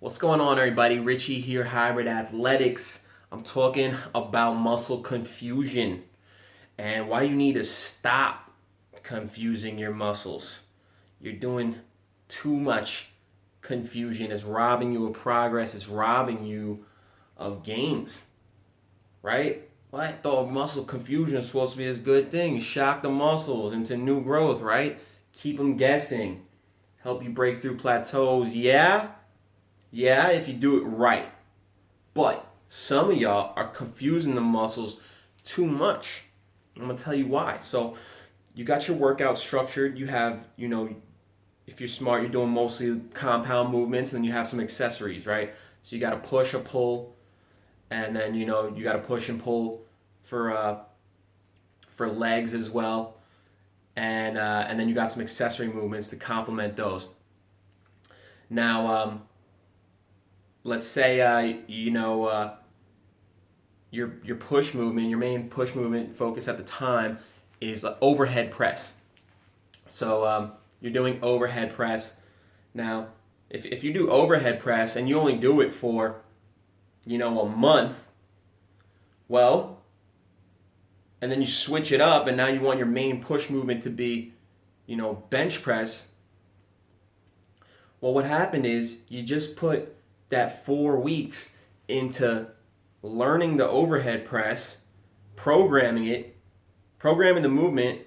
What's going on, everybody? Richie here, Hybrid Athletics. I'm talking about muscle confusion and why you need to stop confusing your muscles. You're doing too much confusion. It's robbing you of progress. It's robbing you of gains, right? Well, I thought muscle confusion is supposed to be this good thing. Shock the muscles into new growth, right? Keep them guessing. Help you break through plateaus. Yeah, if you do it right. But some of y'all are confusing the muscles too much. I'm going to tell you why. So, you got your workout structured. You have, if you're smart, you're doing mostly compound movements, and then you have some accessories, right? So, you got to push or pull, and then, you got to push and pull for legs as well. And then you got some accessory movements to complement those. Now, let's say your push movement, your main push movement focus at the time is overhead press. So you're doing overhead press. Now, if you do overhead press and you only do it for a month, well, and then you switch it up and now you want your main push movement to be bench press. Well, what happened is you just put that 4 weeks into learning the overhead press, programming the movement,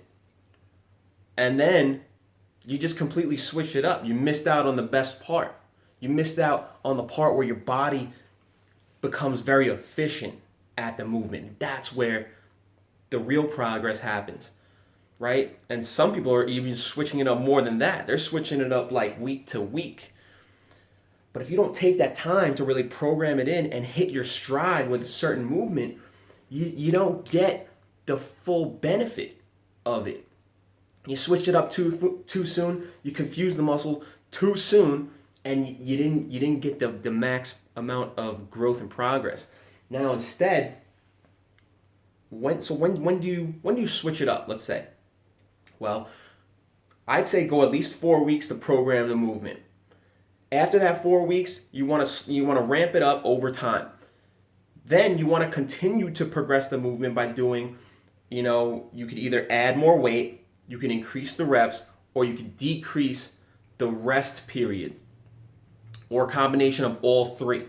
and then you just completely switched it up. You missed out on the best part. You missed out on the part where your body becomes very efficient at the movement. That's where the real progress happens, right? And some people are even switching it up more than that. They're switching it up like week to week. But if you don't take that time to really program it in and hit your stride with a certain movement, you don't get the full benefit of it. You switch it up too soon, you confuse the muscle too soon, and you didn't get the max amount of growth and progress. Now instead, when do you switch it up? Let's say, well, I'd say go at least 4 weeks to program the movement. After that 4 weeks, you want to ramp it up over time. Then you want to continue to progress the movement by doing, you could either add more weight, you can increase the reps, or you could decrease the rest period, or a combination of all three.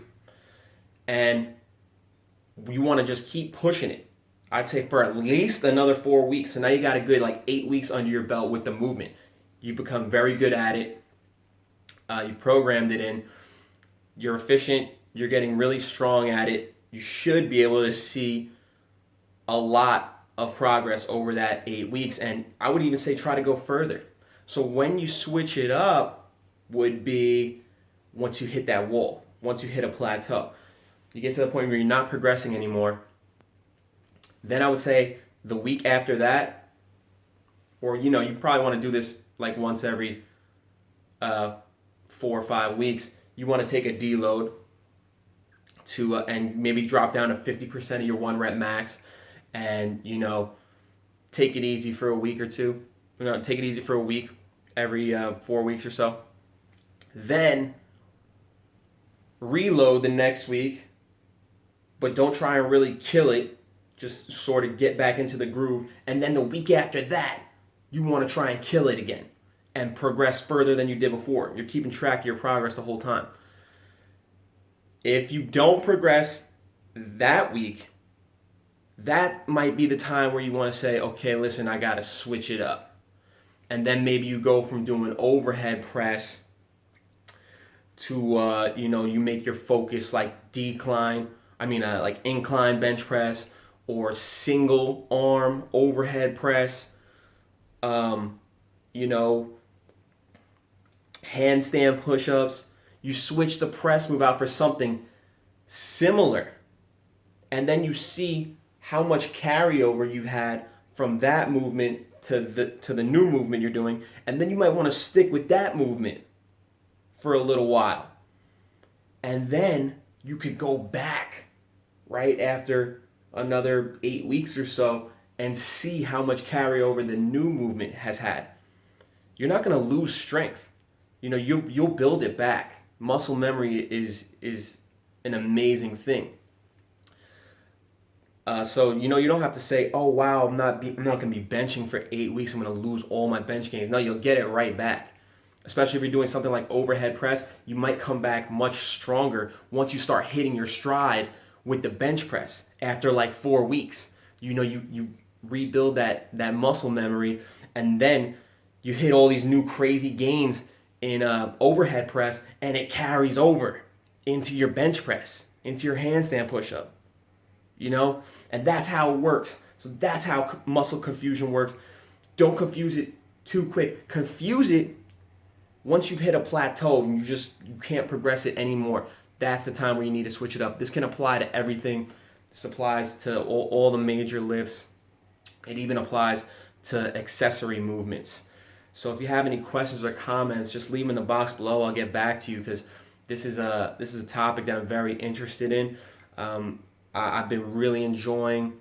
And you want to just keep pushing it. I'd say for at least another 4 weeks. So now you got a good 8 weeks under your belt with the movement. You've become very good at it. You programmed it in. You're efficient. You're getting really strong at it. You should be able to see a lot of progress over that 8 weeks. And I would even say try to go further. So when you switch it up would be once you hit that wall, once you hit a plateau. You get to the point where you're not progressing anymore. Then I would say the week after that, or you probably want to do this once every 4 or 5 weeks. You want to take a deload to and maybe drop down to 50% of your 1 rep max, and take it easy for a week or two. Take it easy for a week every 4 weeks or so. Then reload the next week, but don't try and really kill it. Just sort of get back into the groove. And then the week after that, you want to try and kill it again and progress further than you did before. You're keeping track of your progress the whole time. If you don't progress that week, that might be the time where you want to say, okay, listen, I got to switch it up. And then maybe you go from doing overhead press to, you make your focus incline bench press, or single arm overhead press, handstand push-ups. You switch the press move out for something similar, and then you see how much carryover you've had from that movement to the new movement you're doing, and then you might want to stick with that movement for a little while, and then you could go back right after another 8 weeks or so and see how much carryover the new movement has had. You're not going to lose strength. You'll build it back. Muscle memory is an amazing thing. So you don't have to say, "Oh wow, I'm not going to be benching for 8 weeks. I'm going to lose all my bench gains." No, you'll get it right back. Especially if you're doing something like overhead press, you might come back much stronger once you start hitting your stride with the bench press after like 4 weeks. You rebuild that muscle memory, and then you hit all these new crazy gains in overhead press, and it carries over into your bench press, into your handstand push-up. And that's how it works. So that's how muscle confusion works. Don't confuse it too quick. Confuse it once you've hit a plateau and you can't progress it anymore. That's the time where you need to switch it up. This can apply to everything. This applies to all the major lifts. It even applies to accessory movements. So if you have any questions or comments, just leave them in the box below. I'll get back to you, because this is a topic that I'm very interested in. I've been really enjoying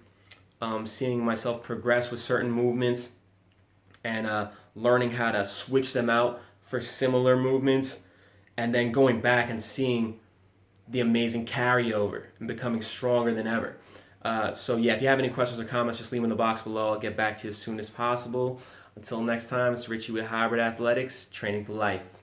seeing myself progress with certain movements, and learning how to switch them out for similar movements, and then going back and seeing the amazing carryover and becoming stronger than ever. So yeah, if you have any questions or comments, just leave them in the box below. I'll get back to you as soon as possible. Until next time, it's Richie with Hybrid Athletics, training for life.